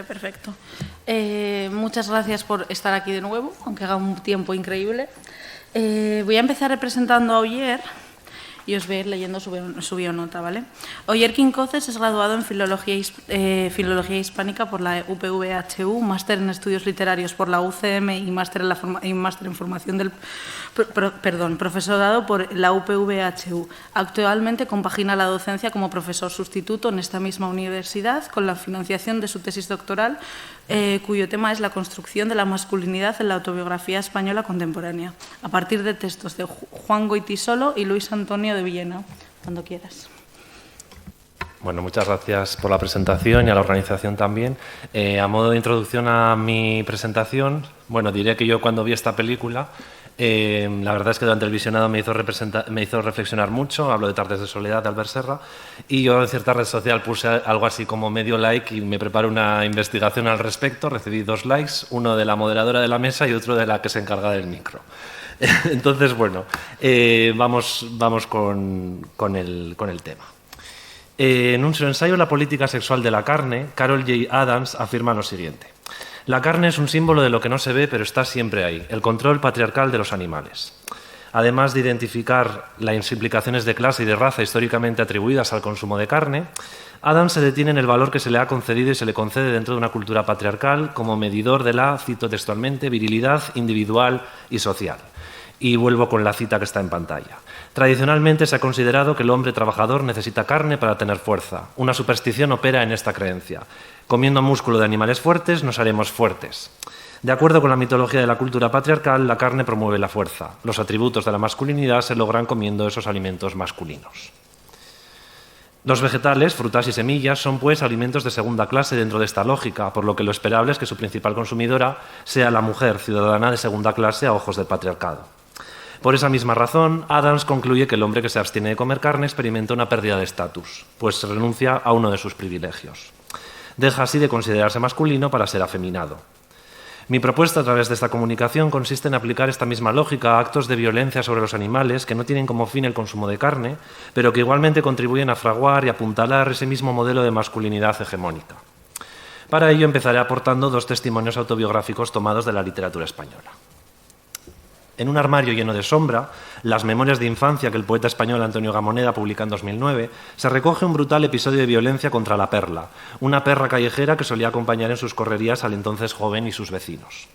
Perfecto. Muchas gracias por estar aquí de nuevo, aunque haga un tiempo increíble. Voy a empezar representando a Oyer y os voy a ir leyendo su bionota, ¿vale? Oyer Quincoces es graduado en Filología Hispánica por la UPV-HU, máster en Estudios Literarios por la UCM y máster en Formación del profesorado por la UPV-HU. Actualmente compagina la docencia como profesor sustituto en esta misma universidad con la financiación de su tesis doctoral, cuyo tema es la construcción de la masculinidad en la autobiografía española contemporánea, a partir de textos de Juan Goytisolo y Luis Antonio de Villena. Cuando quieras. Bueno, muchas gracias por la presentación y a la organización también. A modo de introducción a mi presentación, bueno, diré que yo cuando vi esta película, la verdad es que durante el visionado me hizo reflexionar mucho. Hablo de Tardes de soledad de Albert Serra, y yo en cierta red social puse algo así como medio like y me preparé una investigación al respecto. Recibí 2 likes, uno de la moderadora de la mesa y otro de la que se encarga del micro. Entonces, bueno, vamos con el tema. En su ensayo La política sexual de la carne, Carol J. Adams afirma lo siguiente: la carne es un símbolo de lo que no se ve, pero está siempre ahí, el control patriarcal de los animales. Además de identificar las implicaciones de clase y de raza históricamente atribuidas al consumo de carne, Adams se detiene en el valor que se le ha concedido y se le concede dentro de una cultura patriarcal como medidor de la, cito textualmente, virilidad individual y social. Y vuelvo con la cita que está en pantalla. Tradicionalmente se ha considerado que el hombre trabajador necesita carne para tener fuerza. Una superstición opera en esta creencia. Comiendo músculo de animales fuertes nos haremos fuertes. De acuerdo con la mitología de la cultura patriarcal, la carne promueve la fuerza. Los atributos de la masculinidad se logran comiendo esos alimentos masculinos. Los vegetales, frutas y semillas son, pues, alimentos de segunda clase dentro de esta lógica, por lo que lo esperable es que su principal consumidora sea la mujer, ciudadana de segunda clase a ojos del patriarcado. Por esa misma razón, Adams concluye que el hombre que se abstiene de comer carne experimenta una pérdida de estatus, pues se renuncia a uno de sus privilegios. Deja así de considerarse masculino para ser afeminado. Mi propuesta a través de esta comunicación consiste en aplicar esta misma lógica a actos de violencia sobre los animales que no tienen como fin el consumo de carne, pero que igualmente contribuyen a fraguar y apuntalar ese mismo modelo de masculinidad hegemónica. Para ello empezaré aportando 2 testimonios autobiográficos tomados de la literatura española. En un armario lleno de sombra, las memorias de infancia que el poeta español Antonio Gamoneda publica en 2009, se recoge un brutal episodio de violencia contra la Perla, una perra callejera que solía acompañar en sus correrías al entonces joven y sus vecinos.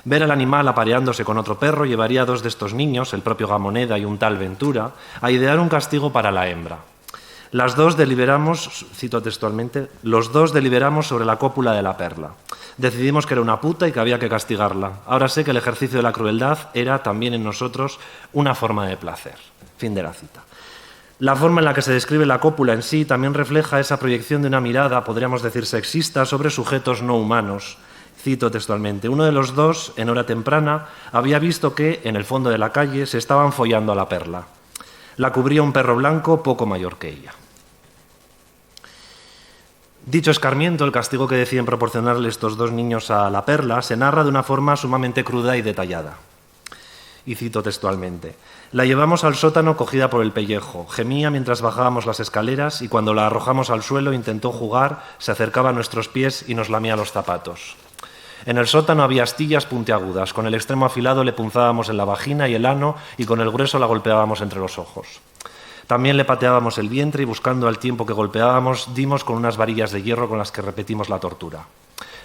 Ver al animal apareándose con otro perro llevaría a 2 de estos niños, el propio Gamoneda y un tal Ventura, a idear un castigo para la hembra. Las 2 deliberamos, cito textualmente, los 2 deliberamos sobre la cópula de la perla. Decidimos que era una puta y que había que castigarla. Ahora sé que el ejercicio de la crueldad era también en nosotros una forma de placer. Fin de la cita. La forma en la que se describe la cópula en sí también refleja esa proyección de una mirada, podríamos decir sexista, sobre sujetos no humanos. Cito textualmente: uno de los 2, en hora temprana, había visto que, en el fondo de la calle, se estaban follando a la perla. La cubría un perro blanco poco mayor que ella. Dicho escarmiento, el castigo que deciden proporcionarle estos 2 niños a la perla, se narra de una forma sumamente cruda y detallada. Y cito textualmente: la llevamos al sótano cogida por el pellejo, gemía mientras bajábamos las escaleras y cuando la arrojamos al suelo intentó jugar, se acercaba a nuestros pies y nos lamía los zapatos. En el sótano había astillas puntiagudas, con el extremo afilado le punzábamos en la vagina y el ano y con el grueso la golpeábamos entre los ojos. También le pateábamos el vientre y, buscando al tiempo que golpeábamos, dimos con unas varillas de hierro con las que repetimos la tortura.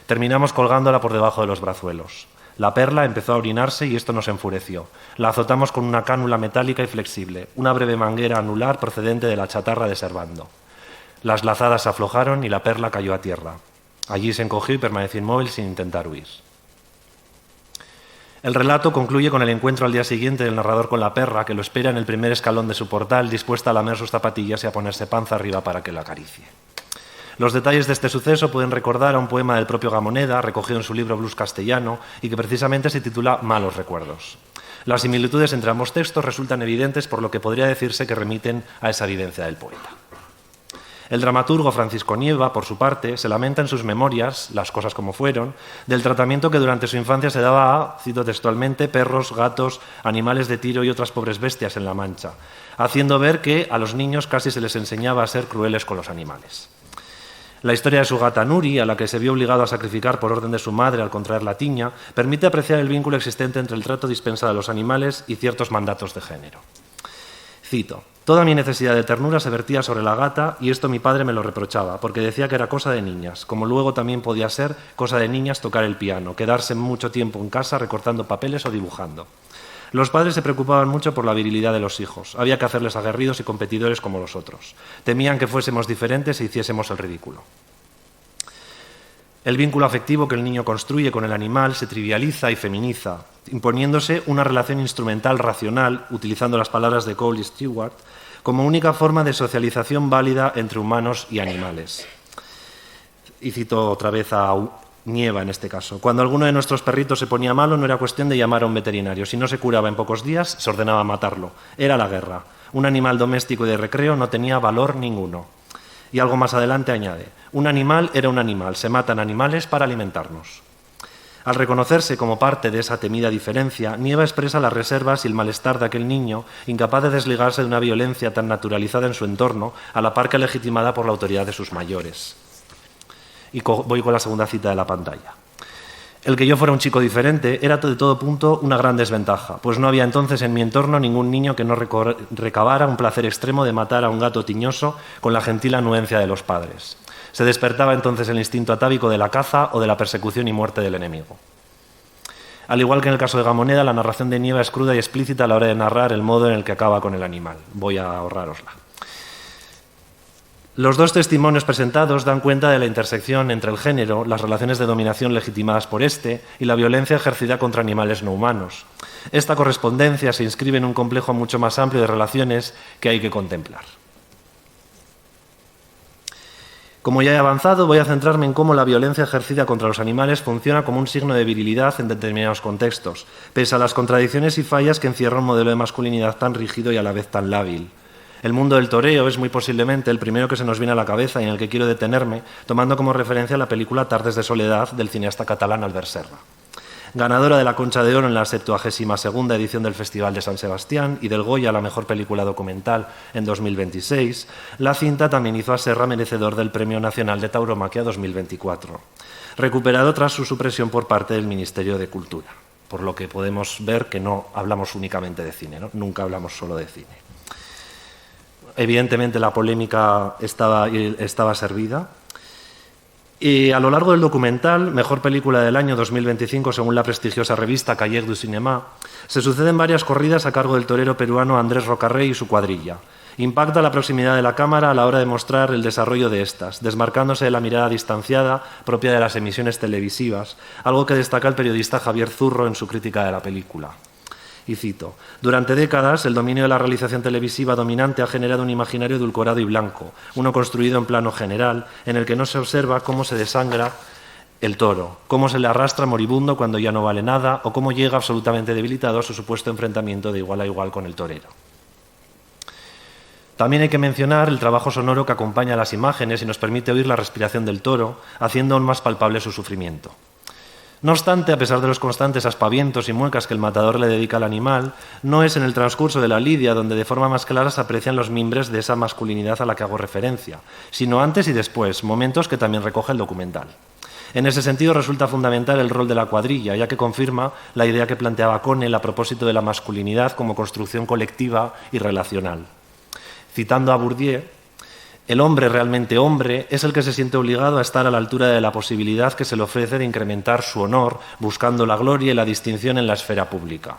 Terminamos colgándola por debajo de los brazuelos. La perla empezó a orinarse y esto nos enfureció. La azotamos con una cánula metálica y flexible, una breve manguera anular procedente de la chatarra de Servando. Las lazadas se aflojaron y la perla cayó a tierra. Allí se encogió y permaneció inmóvil sin intentar huir. El relato concluye con el encuentro al día siguiente del narrador con la perra, que lo espera en el primer escalón de su portal, dispuesta a lamer sus zapatillas y a ponerse panza arriba para que la acaricie. Los detalles de este suceso pueden recordar a un poema del propio Gamoneda, recogido en su libro Blues castellano, y que precisamente se titula Malos recuerdos. Las similitudes entre ambos textos resultan evidentes, por lo que podría decirse que remiten a esa vivencia del poeta. El dramaturgo Francisco Nieva, por su parte, se lamenta en sus memorias, Las cosas como fueron, del tratamiento que durante su infancia se daba a, cito textualmente, perros, gatos, animales de tiro y otras pobres bestias en La Mancha, haciendo ver que a los niños casi se les enseñaba a ser crueles con los animales. La historia de su gata Nuri, a la que se vio obligado a sacrificar por orden de su madre al contraer la tiña, permite apreciar el vínculo existente entre el trato dispensado a los animales y ciertos mandatos de género. Cito: «Toda mi necesidad de ternura se vertía sobre la gata y esto mi padre me lo reprochaba, porque decía que era cosa de niñas, como luego también podía ser cosa de niñas tocar el piano, quedarse mucho tiempo en casa recortando papeles o dibujando. Los padres se preocupaban mucho por la virilidad de los hijos. Había que hacerles aguerridos y competidores como los otros. Temían que fuésemos diferentes e hiciésemos el ridículo. El vínculo afectivo que el niño construye con el animal se trivializa y feminiza, imponiéndose una relación instrumental racional, utilizando las palabras de Cole y Stewart, como única forma de socialización válida entre humanos y animales». Y cito otra vez a Nieva en este caso. «Cuando alguno de nuestros perritos se ponía malo no era cuestión de llamar a un veterinario. Si no se curaba en pocos días, se ordenaba matarlo. Era la guerra. Un animal doméstico y de recreo no tenía valor ninguno». Y algo más adelante añade: «Un animal era un animal. Se matan animales para alimentarnos». Al reconocerse como parte de esa temida diferencia, Nieva expresa las reservas y el malestar de aquel niño, incapaz de desligarse de una violencia tan naturalizada en su entorno, a la par que legitimada por la autoridad de sus mayores. Y voy con la segunda cita de la pantalla. «El que yo fuera un chico diferente era de todo punto una gran desventaja, pues no había entonces en mi entorno ningún niño que no recabara un placer extremo de matar a un gato tiñoso con la gentil anuencia de los padres. Se despertaba entonces el instinto atávico de la caza o de la persecución y muerte del enemigo». Al igual que en el caso de Gamoneda, la narración de Nieva es cruda y explícita a la hora de narrar el modo en el que acaba con el animal. Voy a ahorrárosla. Los dos testimonios presentados dan cuenta de la intersección entre el género, las relaciones de dominación legitimadas por este y la violencia ejercida contra animales no humanos. Esta correspondencia se inscribe en un complejo mucho más amplio de relaciones que hay que contemplar. Como ya he avanzado, voy a centrarme en cómo la violencia ejercida contra los animales funciona como un signo de virilidad en determinados contextos, pese a las contradicciones y fallas que encierra un modelo de masculinidad tan rígido y a la vez tan lábil. El mundo del toreo es muy posiblemente el primero que se nos viene a la cabeza y en el que quiero detenerme, tomando como referencia la película Tardes de soledad del cineasta catalán Albert Serra. Ganadora de la Concha de Oro en la 72ª edición del Festival de San Sebastián y del Goya a la mejor película documental en 2026, la cinta también hizo a Serra merecedor del Premio Nacional de Tauromaquia 2024, recuperado tras su supresión por parte del Ministerio de Cultura, por lo que podemos ver que no hablamos únicamente de cine, ¿no? Nunca hablamos solo de cine. Evidentemente la polémica estaba servida. Y a lo largo del documental, mejor película del año 2025 según la prestigiosa revista Cahiers du Cinéma, se suceden varias corridas a cargo del torero peruano Andrés Rocarrey y su cuadrilla. Impacta la proximidad de la cámara a la hora de mostrar el desarrollo de estas, desmarcándose de la mirada distanciada propia de las emisiones televisivas, algo que destaca el periodista Javier Zurro en su crítica de la película. Y cito: «Durante décadas, el dominio de la realización televisiva dominante ha generado un imaginario edulcorado y blanco, uno construido en plano general, en el que no se observa cómo se desangra el toro, cómo se le arrastra moribundo cuando ya no vale nada o cómo llega absolutamente debilitado a su supuesto enfrentamiento de igual a igual con el torero». También hay que mencionar el trabajo sonoro que acompaña a las imágenes y nos permite oír la respiración del toro, haciendo aún más palpable su sufrimiento. No obstante, a pesar de los constantes aspavientos y muecas que el matador le dedica al animal, no es en el transcurso de la lidia donde de forma más clara se aprecian los mimbres de esa masculinidad a la que hago referencia, sino antes y después, momentos que también recoge el documental. En ese sentido resulta fundamental el rol de la cuadrilla, ya que confirma la idea que planteaba Connell a propósito de la masculinidad como construcción colectiva y relacional. Citando a Bourdieu: «El hombre realmente hombre es el que se siente obligado a estar a la altura de la posibilidad que se le ofrece de incrementar su honor, buscando la gloria y la distinción en la esfera pública.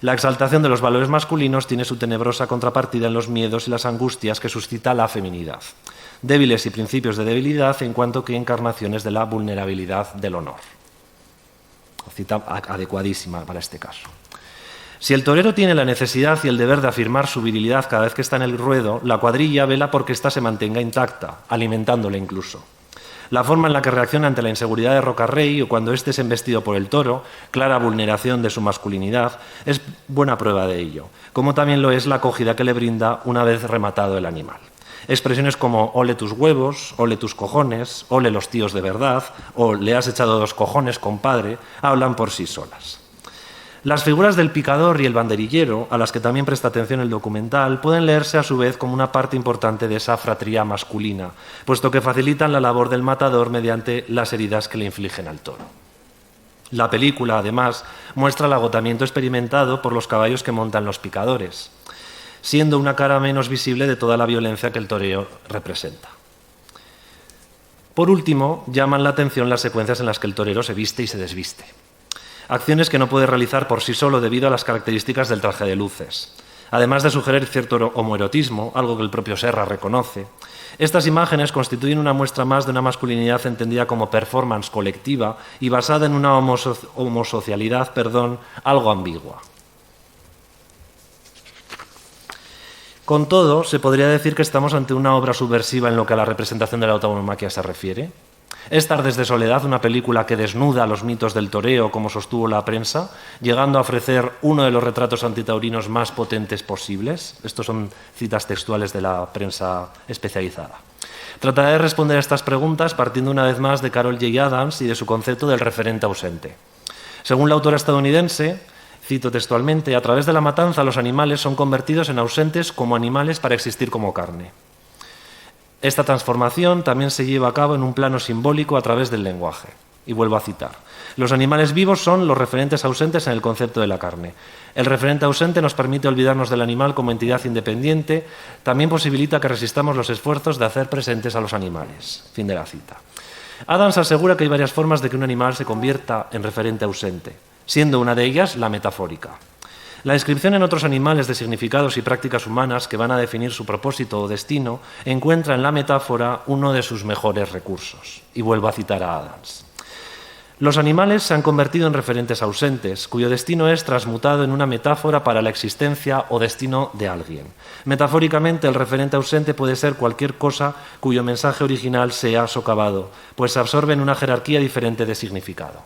La exaltación de los valores masculinos tiene su tenebrosa contrapartida en los miedos y las angustias que suscita la feminidad, débiles y principios de debilidad en cuanto que encarnaciones de la vulnerabilidad del honor». Cita adecuadísima para este caso. Si el torero tiene la necesidad y el deber de afirmar su virilidad cada vez que está en el ruedo, la cuadrilla vela porque ésta se mantenga intacta, alimentándola incluso. La forma en la que reacciona ante la inseguridad de Rocarrey o cuando éste es embestido por el toro, clara vulneración de su masculinidad, es buena prueba de ello, como también lo es la acogida que le brinda una vez rematado el animal. Expresiones como «ole tus huevos», «ole tus cojones», «ole los tíos de verdad» o «le has echado 2 cojones, compadre», hablan por sí solas. Las figuras del picador y el banderillero, a las que también presta atención el documental, pueden leerse a su vez como una parte importante de esa fratría masculina, puesto que facilitan la labor del matador mediante las heridas que le infligen al toro. La película, además, muestra el agotamiento experimentado por los caballos que montan los picadores, siendo una cara menos visible de toda la violencia que el toreo representa. Por último, llaman la atención las secuencias en las que el torero se viste y se desviste. Acciones que no puede realizar por sí solo debido a las características del traje de luces. Además de sugerir cierto homoerotismo, algo que el propio Serra reconoce, estas imágenes constituyen una muestra más de una masculinidad entendida como performance colectiva y basada en una homosocialidad, algo ambigua. Con todo, ¿se podría decir que estamos ante una obra subversiva en lo que a la representación de la tauromaquia se refiere? ¿Es Tardes de soledad una película que desnuda los mitos del toreo, como sostuvo la prensa, llegando a ofrecer uno de los retratos antitaurinos más potentes posibles? Estos son citas textuales de la prensa especializada. Trataré de responder a estas preguntas partiendo una vez más de Carol J. Adams y de su concepto del referente ausente. Según la autora estadounidense, cito textualmente, a través de la matanza los animales son convertidos en ausentes como animales para existir como carne. Esta transformación también se lleva a cabo en un plano simbólico a través del lenguaje. Y vuelvo a citar. Los animales vivos son los referentes ausentes en el concepto de la carne. El referente ausente nos permite olvidarnos del animal como entidad independiente, también posibilita que resistamos los esfuerzos de hacer presentes a los animales. Fin de la cita. Adams asegura que hay varias formas de que un animal se convierta en referente ausente, siendo una de ellas la metafórica. La descripción en otros animales de significados y prácticas humanas que van a definir su propósito o destino encuentra en la metáfora uno de sus mejores recursos. Y vuelvo a citar a Adams. Los animales se han convertido en referentes ausentes, cuyo destino es transmutado en una metáfora para la existencia o destino de alguien. Metafóricamente, el referente ausente puede ser cualquier cosa cuyo mensaje original sea socavado, pues se absorbe en una jerarquía diferente de significado.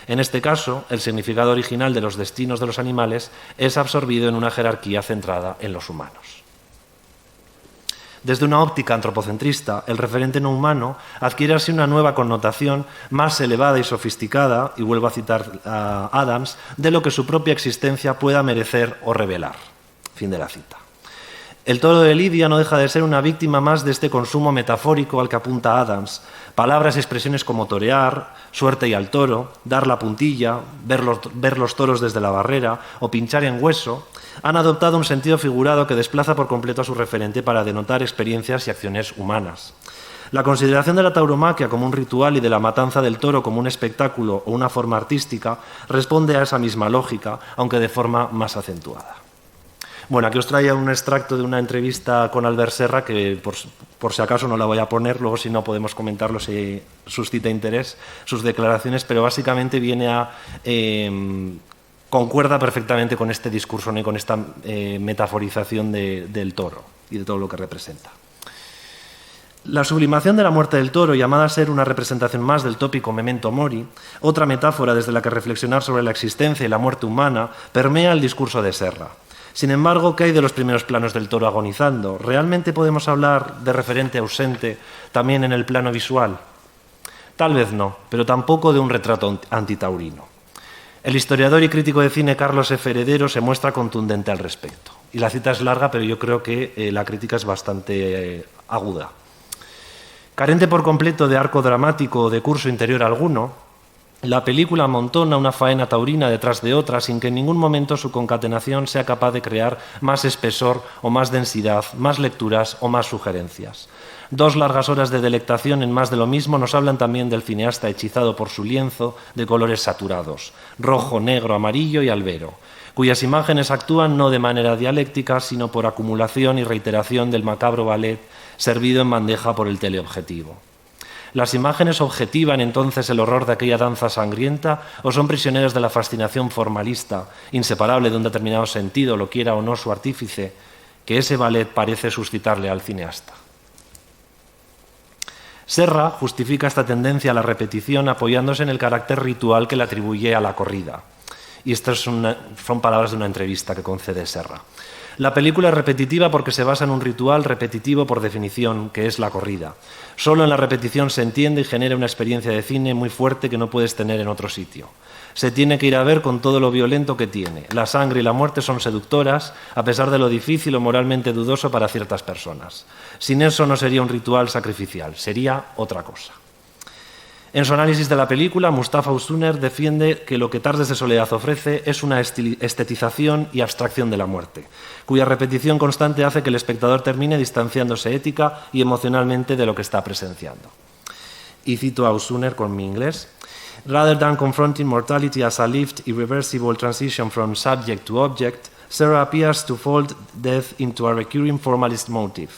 En este caso, el significado original de los destinos de los animales es absorbido en una jerarquía centrada en los humanos. Desde una óptica antropocentrista, el referente no humano adquiere así una nueva connotación más elevada y sofisticada, y vuelvo a citar a Adams, de lo que su propia existencia pueda merecer o revelar. Fin de la cita. El toro de Lidia no deja de ser una víctima más de este consumo metafórico al que apunta Adams. Palabras y expresiones como torear, suerte y al toro, dar la puntilla, ver los toros desde la barrera o pinchar en hueso, han adoptado un sentido figurado que desplaza por completo a su referente para denotar experiencias y acciones humanas. La consideración de la tauromaquia como un ritual y de la matanza del toro como un espectáculo o una forma artística responde a esa misma lógica, aunque de forma más acentuada. Bueno, aquí os traía un extracto de una entrevista con Albert Serra, que por si acaso no la voy a poner, luego si no podemos comentarlo si suscita interés, sus declaraciones, pero básicamente viene a... concuerda perfectamente con este discurso, ¿no? Y con esta metaforización del toro y de todo lo que representa. La sublimación de la muerte del toro, llamada a ser una representación más del tópico memento mori, otra metáfora desde la que reflexionar sobre la existencia y la muerte humana, permea el discurso de Serra. Sin embargo, ¿qué hay de los primeros planos del toro agonizando? ¿Realmente podemos hablar de referente ausente también en el plano visual? Tal vez no, pero tampoco de un retrato antitaurino. El historiador y crítico de cine Carlos F. Heredero se muestra contundente al respecto. Y la cita es larga, pero yo creo que la crítica es bastante aguda. Carente por completo de arco dramático o de curso interior alguno, la película amontona una faena taurina detrás de otra sin que en ningún momento su concatenación sea capaz de crear más espesor o más densidad, más lecturas o más sugerencias. 2 largas horas de delectación en más de lo mismo nos hablan también del cineasta hechizado por su lienzo de colores saturados, rojo, negro, amarillo y albero, cuyas imágenes actúan no de manera dialéctica, sino por acumulación y reiteración del macabro ballet servido en bandeja por el teleobjetivo. ¿Las imágenes objetivan entonces el horror de aquella danza sangrienta o son prisioneros de la fascinación formalista, inseparable de un determinado sentido, lo quiera o no su artífice, que ese ballet parece suscitarle al cineasta? Serra justifica esta tendencia a la repetición apoyándose en el carácter ritual que le atribuye a la corrida. Y estas son palabras de una entrevista que concede Serra. La película es repetitiva porque se basa en un ritual repetitivo por definición, que es la corrida. Solo en la repetición se entiende y genera una experiencia de cine muy fuerte que no puedes tener en otro sitio. Se tiene que ir a ver con todo lo violento que tiene. La sangre y la muerte son seductoras, a pesar de lo difícil o moralmente dudoso para ciertas personas. Sin eso no sería un ritual sacrificial, sería otra cosa. En su análisis de la película, Mustafa Usuner defiende que lo que Tardes de soledad ofrece es una estetización y abstracción de la muerte, cuya repetición constante hace que el espectador termine distanciándose ética y emocionalmente de lo que está presenciando. Y cito a Usuner con mi inglés. Rather than confronting mortality as a lived, irreversible transition from subject to object, Serra appears to fold death into a recurring formalist motive.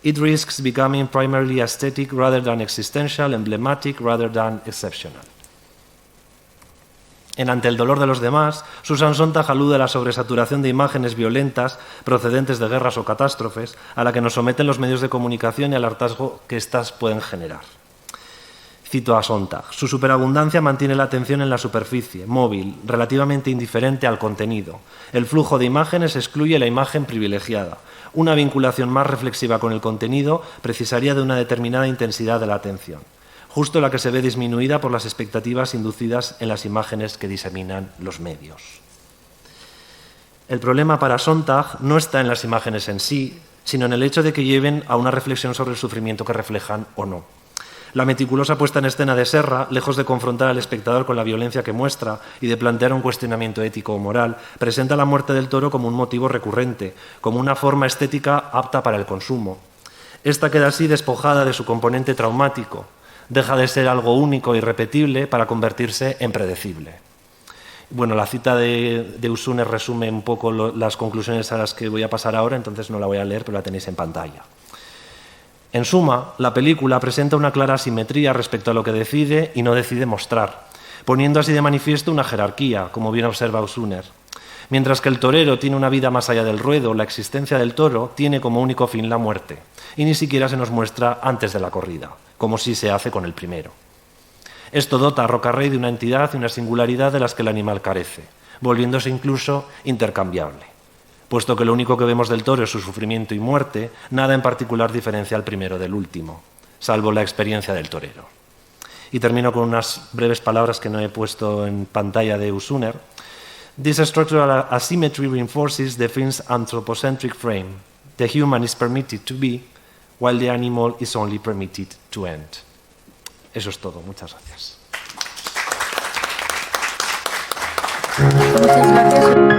It risks becoming primarily aesthetic rather than existential, emblematic rather than exceptional. En Ante el dolor de los demás, Susan Sontag alude a la sobresaturación de imágenes violentas procedentes de guerras o catástrofes a la que nos someten los medios de comunicación y al hartazgo que éstas pueden generar. Cito a Sontag. Su superabundancia mantiene la atención en la superficie, móvil, relativamente indiferente al contenido. El flujo de imágenes excluye la imagen privilegiada. Una vinculación más reflexiva con el contenido precisaría de una determinada intensidad de la atención, justo la que se ve disminuida por las expectativas inducidas en las imágenes que diseminan los medios. El problema para Sontag no está en las imágenes en sí, sino en el hecho de que lleven a una reflexión sobre el sufrimiento que reflejan o no. La meticulosa puesta en escena de Serra, lejos de confrontar al espectador con la violencia que muestra y de plantear un cuestionamiento ético o moral, presenta la muerte del toro como un motivo recurrente, como una forma estética apta para el consumo. Esta queda así despojada de su componente traumático, deja de ser algo único y repetible para convertirse en predecible. Bueno, la cita de Usuner resume un poco las conclusiones a las que voy a pasar ahora, entonces no la voy a leer, pero la tenéis en pantalla. En suma, la película presenta una clara asimetría respecto a lo que decide y no decide mostrar, poniendo así de manifiesto una jerarquía, como bien observa Usuner. Mientras que el torero tiene una vida más allá del ruedo, la existencia del toro tiene como único fin la muerte, y ni siquiera se nos muestra antes de la corrida, como sí se hace con el primero. Esto dota a Roca Rey de una entidad y una singularidad de las que el animal carece, volviéndose incluso intercambiable. Puesto que lo único que vemos del toro es su sufrimiento y muerte, nada en particular diferencia al primero del último, salvo la experiencia del torero. Y termino con unas breves palabras que no he puesto en pantalla de Usuner. This structural asymmetry reinforces the film's anthropocentric frame. The human is permitted to be, while the animal is only permitted to end. Eso es todo. Muchas gracias. Muchas gracias.